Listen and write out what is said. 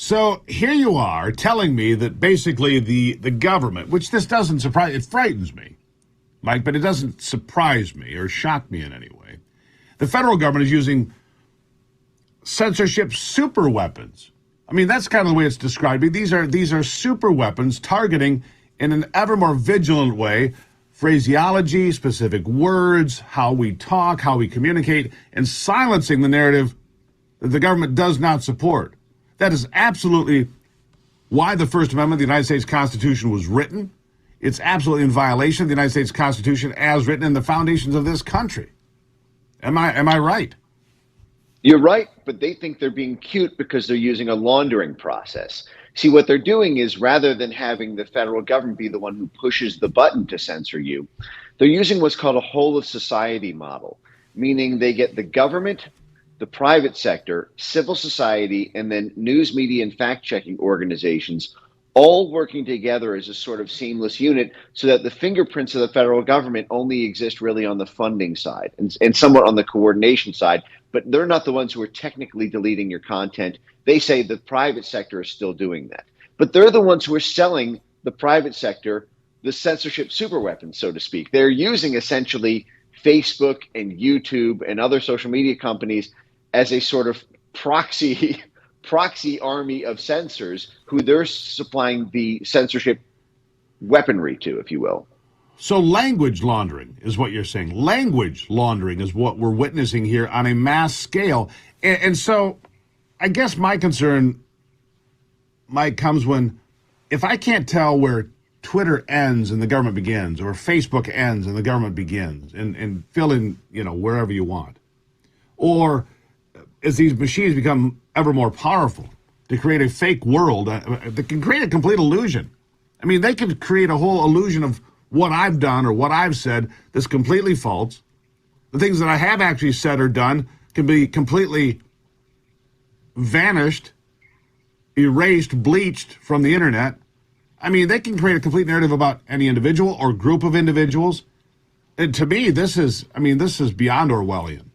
So here you are telling me that basically the government, which this doesn't surprise, it frightens me, Mike, but it doesn't surprise me or shock me in any way. The federal government is using censorship super weapons. I mean, that's kind of the way it's described. These are super weapons targeting in an ever more vigilant way phraseology, specific words, how we talk, how we communicate, and silencing the narrative that the government does not support. That is absolutely why the First Amendment of the United States Constitution was written. It's absolutely in violation of the United States Constitution as written in the foundations of this country. Am I right? You're right, but they think they're being cute because they're using a laundering process. See, what they're doing is rather than having the federal government be the one who pushes the button to censor you, they're using what's called a whole of society model, meaning they get the government, the private sector, civil society, and then news media and fact-checking organizations all working together as a sort of seamless unit so that the fingerprints of the federal government only exist really on the funding side and somewhat on the coordination side, but they're not the ones who are technically deleting your content. They say the private sector is still doing that. But they're the ones who are selling the private sector the censorship superweapons, so to speak. They're using essentially Facebook and YouTube and other social media companies as a sort of proxy army of censors who they're supplying the censorship weaponry to, if you will. So language laundering is what you're saying. Language laundering is what we're witnessing here on a mass scale. And so I guess my concern, Mike, comes when if I can't tell where Twitter ends and the government begins, or Facebook ends and the government begins, and fill in, wherever you want. Or as these machines become ever more powerful to create a fake world that can create a complete illusion. I mean, they can create a whole illusion of what I've done or what I've said that's completely false. The things that I have actually said or done can be completely vanished, erased, bleached from the internet. I mean, they can create a complete narrative about any individual or group of individuals. And to me, this is beyond Orwellian.